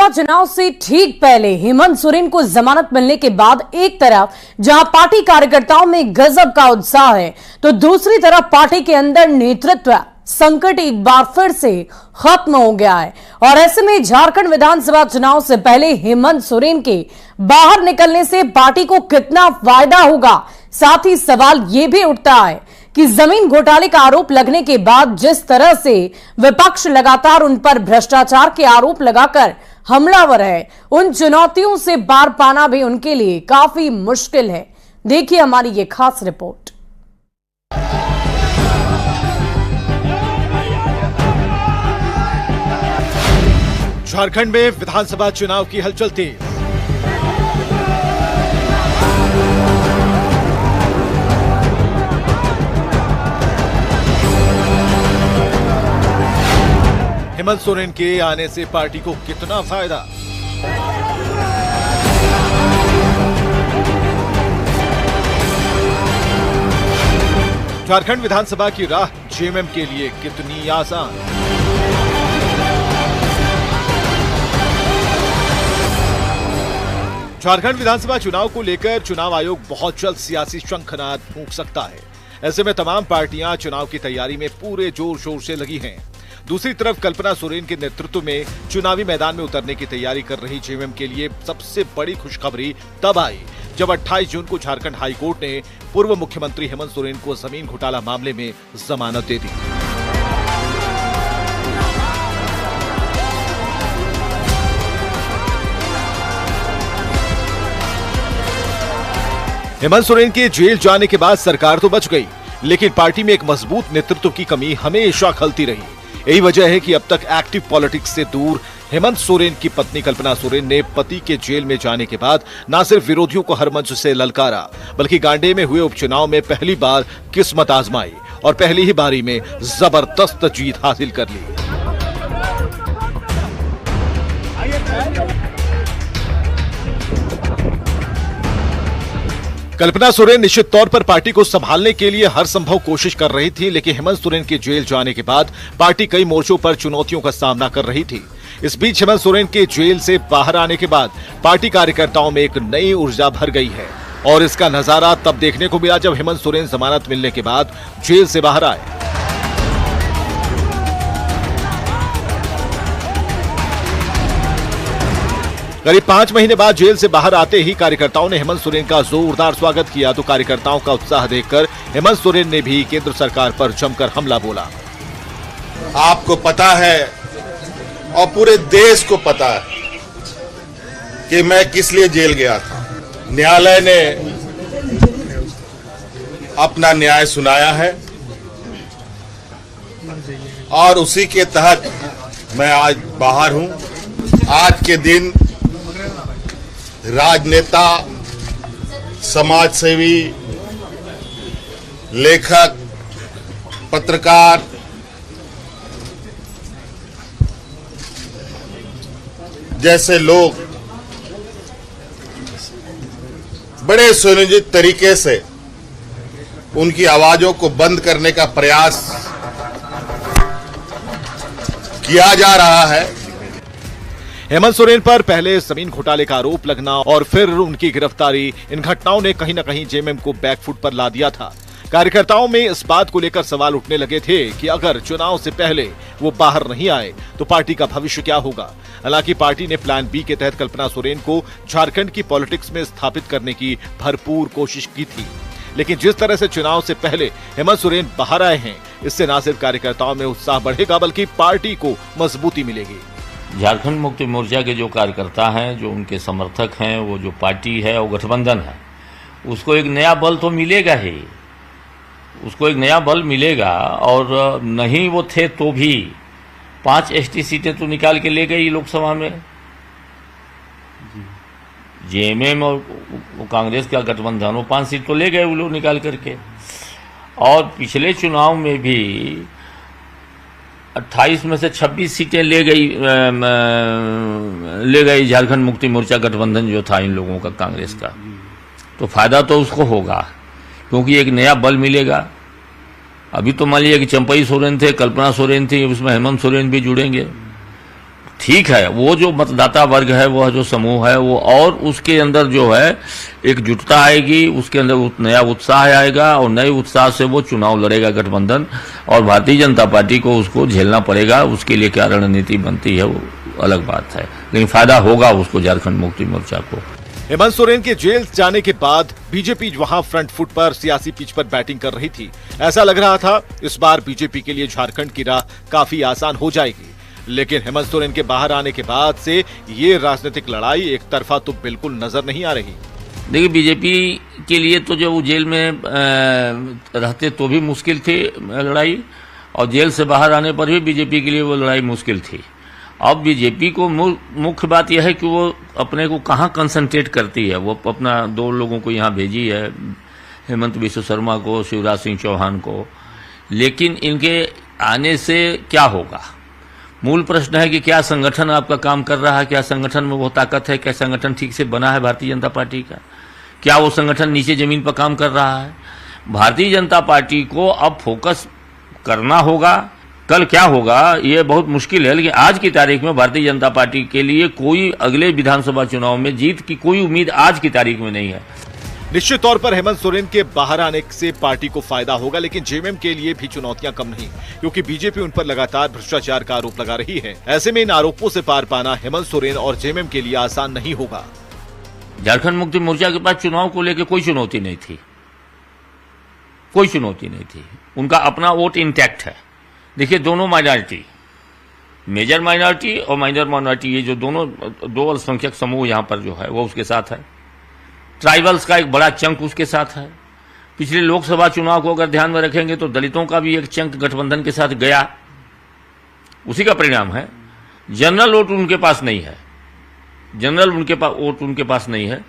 लोकसभा चुनाव से ठीक पहले हेमंत सोरेन को जमानत मिलने के बाद एक तरफ जहां पार्टी कार्यकर्ताओं में गजब का उत्साह है, तो दूसरी तरफ पार्टी के अंदर नेतृत्व संकट एक बार फिर से खत्म हो गया है। और ऐसे में झारखंड विधानसभा चुनाव से पहले हेमंत सोरेन के बाहर निकलने से पार्टी को कितना फायदा होगा, साथ ही सवाल यह भी उठता है कि जमीन घोटाले का आरोप लगने के बाद जिस तरह से विपक्ष लगातार उन पर भ्रष्टाचार के आरोप लगाकर हमलावर है, उन चुनौतियों से पार पाना भी उनके लिए काफी मुश्किल है। देखिए हमारी ये खास रिपोर्ट। झारखंड में विधानसभा चुनाव की हलचल तेज। हेमंत सोरेन के आने से पार्टी को कितना फायदा? झारखंड विधानसभा की राह जेएमएम के लिए कितनी आसान? झारखंड विधानसभा चुनाव को लेकर चुनाव आयोग बहुत जल्द सियासी शंखनाद फूंक सकता है। ऐसे में तमाम पार्टियां चुनाव की तैयारी में पूरे जोर शोर से लगी हैं। दूसरी तरफ कल्पना सोरेन के नेतृत्व में चुनावी मैदान में उतरने की तैयारी कर रही जेएमएम के लिए सबसे बड़ी खुशखबरी तब आई जब 28 जून को झारखंड हाईकोर्ट ने पूर्व मुख्यमंत्री हेमंत सोरेन को जमीन घोटाला मामले में जमानत दे दी। हेमंत सोरेन के जेल जाने के बाद सरकार तो बच गई, लेकिन पार्टी में एक मजबूत नेतृत्व की कमी हमेशा खलती रही। यही वजह है कि अब तक एक्टिव पॉलिटिक्स से दूर हेमंत सोरेन की पत्नी कल्पना सोरेन ने पति के जेल में जाने के बाद न सिर्फ विरोधियों को हर मंच से ललकारा, बल्कि गांडे में हुए उपचुनाव में पहली बार किस्मत आजमाई और पहली ही बारी में जबरदस्त जीत हासिल कर ली। कल्पना सोरेन निश्चित तौर पर पार्टी को संभालने के लिए हर संभव कोशिश कर रही थी, लेकिन हेमंत सोरेन के जेल जाने के बाद पार्टी कई मोर्चों पर चुनौतियों का सामना कर रही थी। इस बीच हेमंत सोरेन के जेल से बाहर आने के बाद पार्टी कार्यकर्ताओं में एक नई ऊर्जा भर गई है और इसका नजारा तब देखने को मिला जब हेमंत सोरेन जमानत मिलने के बाद जेल से बाहर आए। करीब 5 महीने बाद जेल से बाहर आते ही कार्यकर्ताओं ने हेमंत सोरेन का जोरदार स्वागत किया, तो कार्यकर्ताओं का उत्साह देखकर हेमंत सोरेन ने भी केंद्र सरकार पर जमकर हमला बोला। आपको पता है और पूरे देश को पता है कि मैं किस लिए जेल गया था। न्यायालय ने अपना न्याय सुनाया है और उसी के तहत मैं आज बाहर हूं। आज के दिन राजनेता, समाजसेवी, लेखक, पत्रकार, जैसे लोग बड़े सुनियोजित तरीके से उनकी आवाजों को बंद करने का प्रयास किया जा रहा है। हेमंत सोरेन पर पहले जमीन घोटाले का आरोप लगना और फिर उनकी गिरफ्तारी, इन घटनाओं ने कहीं न कहीं जेएमएम को बैकफुट पर ला दिया था। कार्यकर्ताओं में इस बात को लेकर सवाल उठने लगे थे कि अगर चुनाव से पहले वो बाहर नहीं आए तो पार्टी का भविष्य क्या होगा। हालांकि पार्टी ने प्लान बी के तहत कल्पना सोरेन को झारखंड की पॉलिटिक्स में स्थापित करने की भरपूर कोशिश की थी, लेकिन जिस तरह से चुनाव से पहले हेमंत सोरेन बाहर आए हैं, इससे न सिर्फ कार्यकर्ताओं में उत्साह बढ़ेगा बल्कि पार्टी को मजबूती मिलेगी। झारखंड मुक्ति मोर्चा के जो कार्यकर्ता हैं, जो उनके समर्थक हैं, वो जो पार्टी है, वो गठबंधन है, उसको एक नया बल तो मिलेगा ही, उसको एक नया बल मिलेगा। और नहीं वो थे तो भी 5 एसटी सीटें तो निकाल के ले गई लोकसभा में। जेएमएम और कांग्रेस का गठबंधन, वो 5 सीट तो ले गए वो लोग निकाल करके। और पिछले चुनाव में भी 28 में से 26 सीटें ले गई झारखंड मुक्ति मोर्चा गठबंधन जो था इन लोगों का, कांग्रेस का। तो फायदा तो उसको होगा क्योंकि एक नया बल मिलेगा। अभी तो मान लीजिए कि चंपई सोरेन थे, कल्पना सोरेन थी, उसमें हेमंत सोरेन भी जुड़ेंगे। ठीक है, वो जो मतदाता वर्ग है, वह जो समूह है, वो और उसके अंदर जो है एकजुटता आएगी, उसके अंदर नया उत्साह आएगा और नए उत्साह से वो चुनाव लड़ेगा गठबंधन, और भारतीय जनता पार्टी को उसको झेलना पड़ेगा। उसके लिए क्या रणनीति बनती है वो अलग बात है, लेकिन फायदा होगा उसको झारखंड मुक्ति मोर्चा को। हेमंत सोरेन के जेल जाने के बाद बीजेपी वहां फ्रंट फुट पर सियासी पिच पर बैटिंग कर रही थी। ऐसा लग रहा था इस बार बीजेपी के लिए झारखंड की राह काफी आसान हो जाएगी, लेकिन हेमंत सोरेन के बाहर आने के बाद से ये राजनीतिक लड़ाई एक तरफा तो बिल्कुल नजर नहीं आ रही। देखिए, बीजेपी के लिए तो जब वो जेल में रहते तो भी मुश्किल थी लड़ाई, और जेल से बाहर आने पर भी बीजेपी के लिए वो लड़ाई मुश्किल थी। अब बीजेपी को मुख्य बात यह है कि वो अपने को कहाँ कंसंट्रेट करती है। वो अपना 2 लोगों को यहाँ भेजी है, हेमंत बिश्व शर्मा को, शिवराज सिंह चौहान को, लेकिन इनके आने से क्या होगा? मूल प्रश्न है कि क्या संगठन आपका काम कर रहा है, क्या संगठन में वो ताकत है, क्या संगठन ठीक से बना है भारतीय जनता पार्टी का, क्या वो संगठन नीचे जमीन पर काम कर रहा है। भारतीय जनता पार्टी को अब फोकस करना होगा। कल क्या होगा ये बहुत मुश्किल है, लेकिन आज की तारीख में भारतीय जनता पार्टी के लिए कोई अगले विधानसभा चुनाव में जीत की कोई उम्मीद आज की तारीख में नहीं है। निश्चित तौर पर हेमंत सोरेन के बाहर आने से पार्टी को फायदा होगा, लेकिन जेएमएम के लिए भी चुनौतियां कम नहीं, क्योंकि बीजेपी उन पर लगातार भ्रष्टाचार का आरोप लगा रही है। ऐसे में इन आरोपों से पार पाना हेमंत सोरेन और जेएमएम के लिए आसान नहीं होगा। झारखंड मुक्ति मोर्चा के पास चुनाव को लेकर कोई चुनौती नहीं थी, कोई चुनौती नहीं थी। उनका अपना वोट इंटैक्ट है। देखिए, दोनों माइनॉरिटी, मेजर माइनॉरिटी और माइनर माइनॉरिटी, ये जो दोनों 2 अल्पसंख्यक समूह यहाँ पर जो है वो उसके साथ है। ट्राइबल्स का एक बड़ा चंक उसके साथ है। पिछले लोकसभा चुनाव को अगर ध्यान में रखेंगे तो दलितों का भी एक चंक गठबंधन के साथ गया, उसी का परिणाम है। जनरल वोट उनके पास नहीं है, जनरल वोट उनके पास नहीं है,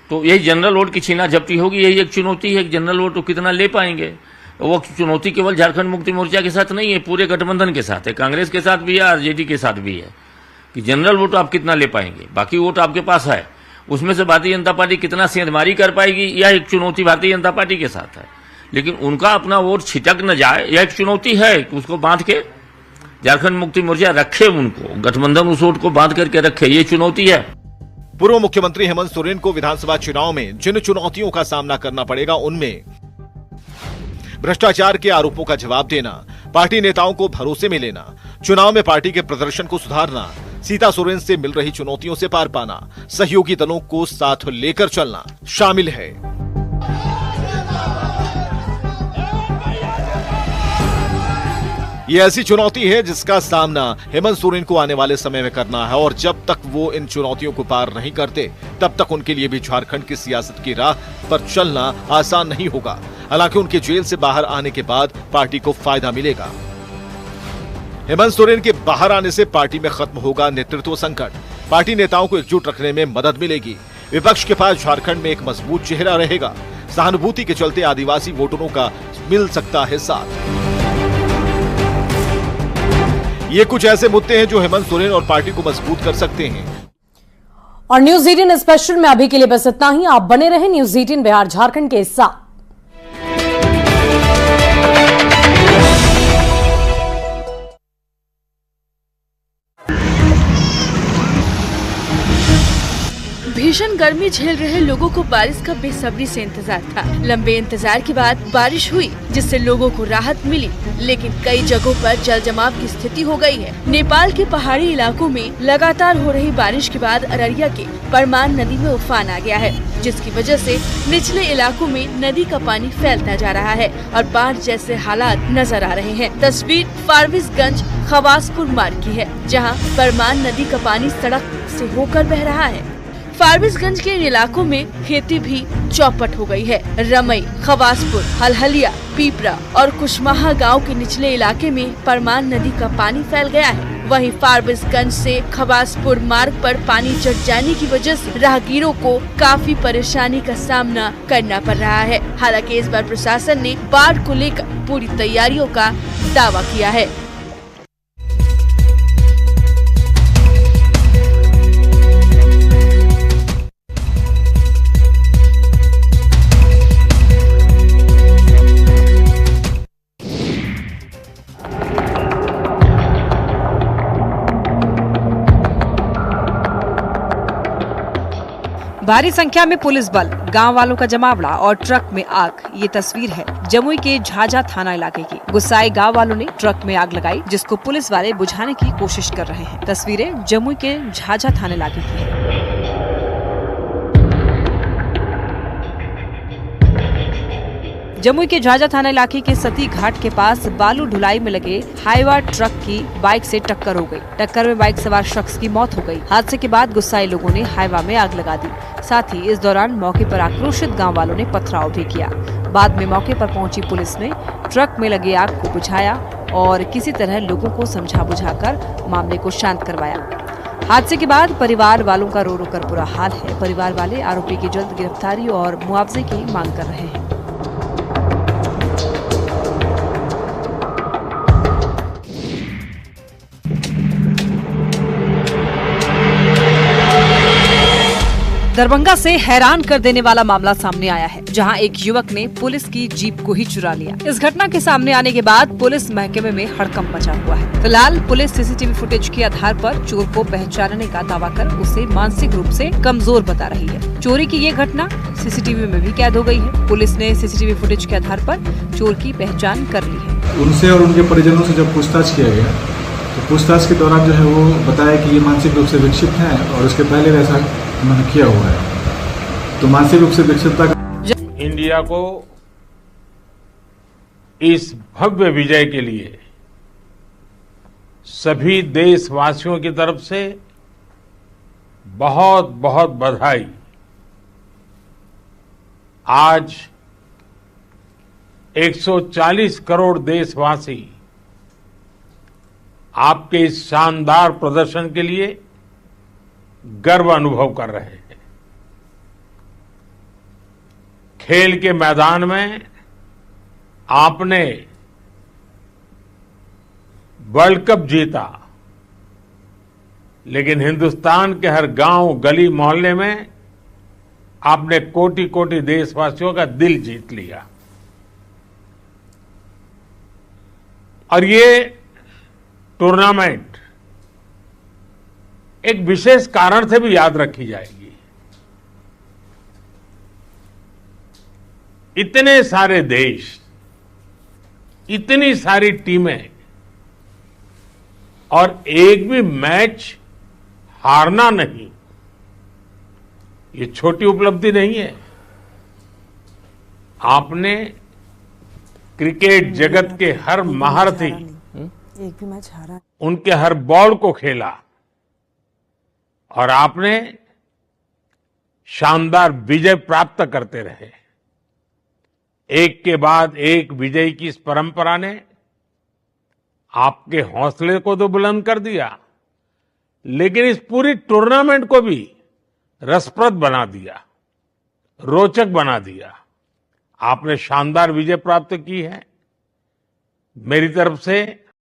तो यही जनरल वोट की छीना झपटी होगी। यही एक चुनौती है कि जनरल वोट कितना ले पाएंगे। वो चुनौती केवल झारखंड मुक्ति मोर्चा के साथ नहीं है, पूरे गठबंधन के साथ है, कांग्रेस के साथ भी है, आरजेडी के साथ भी है, कि जनरल वोट आप कितना ले पाएंगे। बाकी वोट आपके पास है, उसमें से भारतीय जनता पार्टी कितना सेंधमारी कर पाएगी, यह एक चुनौती भारतीय जनता पार्टी के साथ है। लेकिन उनका अपना वोट छिटक न जाए, यह एक चुनौती है कि उसको बांध के झारखंड मुक्ति मोर्चा रखे, उनको गठबंधन उस वोट को बांध करके रखे, ये चुनौती है। पूर्व मुख्यमंत्री हेमंत सोरेन को विधानसभा चुनाव में जिन चुनौतियों का सामना करना पड़ेगा, उनमें भ्रष्टाचार के आरोपों का जवाब देना, पार्टी नेताओं को भरोसे में लेना, चुनाव में पार्टी के प्रदर्शन को सुधारना, सीता सोरेन से मिल रही चुनौतियों से पार पाना, सहयोगी दलों को साथ लेकर चलना शामिल है। ये ऐसी चुनौती है जिसका सामना हेमंत सोरेन को आने वाले समय में करना है, और जब तक वो इन चुनौतियों को पार नहीं करते तब तक उनके लिए भी झारखंड की सियासत की राह पर चलना आसान नहीं होगा। हालांकि उनके जेल से बाहर आने के बाद पार्टी को फायदा मिलेगा। हेमंत सोरेन के बाहर आने से पार्टी में खत्म होगा नेतृत्व संकट, पार्टी नेताओं को एकजुट रखने में मदद मिलेगी, विपक्ष के पास झारखंड में एक मजबूत चेहरा रहेगा, सहानुभूति के चलते आदिवासी वोटरों का मिल सकता है साथ। ये कुछ ऐसे मुद्दे हैं जो हेमंत सोरेन और पार्टी को मजबूत कर सकते हैं। और न्यूज 18 स्पेशल में अभी के लिए बस इतना ही। आप बने रहे न्यूज 18 बिहार झारखंड के साथ। भीषण गर्मी झेल रहे लोगों को बारिश का बेसब्री से इंतजार था। लंबे इंतजार के बाद बारिश हुई, जिससे लोगों को राहत मिली, लेकिन कई जगहों पर जल जमाव की स्थिति हो गई है। नेपाल के पहाड़ी इलाकों में लगातार हो रही बारिश के बाद अररिया के परमान नदी में उफान आ गया है, जिसकी वजह से निचले इलाकों में नदी का पानी फैलता जा रहा है और बाढ़ जैसे हालात नजर आ रहे हैं। तस्वीर फारबिसगंज खवासपुर मार्ग की है, जहाँ परमान नदी का पानी सड़क से होकर बह रहा है। फारबिसगंज के इन इलाकों में खेती भी चौपट हो गई है। रमई, खवासपुर, हलहलिया, पीपरा और कुशमाहा गांव के निचले इलाके में परमान नदी का पानी फैल गया है। वहीं फारबिसगंज से खवासपुर मार्ग पर पानी चढ़ जाने की वजह से राहगीरों को काफी परेशानी का सामना करना पड़ रहा है। हालांकि इस बार प्रशासन ने बाढ़ को लेकर पूरी तैयारियों का दावा किया है। भारी संख्या में पुलिस बल, गांव वालों का जमावड़ा और ट्रक में आग। ये तस्वीर है जमुई के झाझा थाना इलाके की। गुस्साए गांव वालों ने ट्रक में आग लगाई, जिसको पुलिस वाले बुझाने की कोशिश कर रहे हैं। तस्वीरें जमुई के झाझा थाना इलाके की है। जमुई के झाझा थाना इलाके के सती घाट के पास बालू ढुलाई में लगे हाईवा ट्रक की बाइक से टक्कर हो गई। टक्कर में बाइक सवार शख्स की मौत हो गई। हादसे के बाद गुस्साए लोगों ने हाईवा में आग लगा दी। साथ ही इस दौरान मौके पर आक्रोशित गांव वालों ने पथराव भी किया। बाद में मौके पर पहुंची पुलिस ने ट्रक में लगी आग को बुझाया और किसी तरह लोगों को समझा बुझाकर मामले को शांत करवाया। हादसे के बाद परिवार वालों का रो रो कर बुरा हाल है। परिवार वाले आरोपी की जल्द गिरफ्तारी और मुआवजे की मांग कर रहे हैं। दरभंगा से हैरान कर देने वाला मामला सामने आया है, जहां एक युवक ने पुलिस की जीप को ही चुरा लिया। इस घटना के सामने आने के बाद पुलिस महकमे में हड़कंप मचा हुआ है। फिलहाल पुलिस सीसीटीवी फुटेज के आधार पर चोर को पहचानने का दावा कर उसे मानसिक रूप से कमजोर बता रही है। चोरी की ये घटना सीसीटीवी में भी कैद हो गई है। पुलिस ने सीसीटीवी फुटेज के आधार पर चोर की पहचान कर ली है। उनसे और उनके परिजनों से जब पूछताछ किया गया तो पूछताछ के दौरान जो है वो बताया कि ये मानसिक रूप से विकसित हैं और उसके पहले वैसा उन्होंने किया हुआ है। तो मानसिक रूप से विकसितता इंडिया को इस भव्य विजय के लिए सभी देशवासियों की तरफ से बहुत बहुत बधाई। आज 140 करोड़ देशवासी आपके इस शानदार प्रदर्शन के लिए गर्व अनुभव कर रहे हैं। खेल के मैदान में आपने वर्ल्ड कप जीता, लेकिन हिंदुस्तान के हर गांव, गली, मोहल्ले में आपने कोटि कोटि देशवासियों का दिल जीत लिया। और ये टूर्नामेंट एक विशेष कारण से भी याद रखी जाएगी। इतने सारे देश, इतनी सारी टीमें और एक भी मैच हारना नहीं, ये छोटी उपलब्धि नहीं है। आपने क्रिकेट जगत के हर महारथी, एक भी मैच हारा, उनके हर बॉल को खेला और आपने शानदार विजय प्राप्त करते रहे। एक के बाद एक विजय की इस परंपरा ने आपके हौसले को तो बुलंद कर दिया, लेकिन इस पूरी टूर्नामेंट को भी रसप्रद बना दिया, रोचक बना दिया। आपने शानदार विजय प्राप्त की है। मेरी तरफ से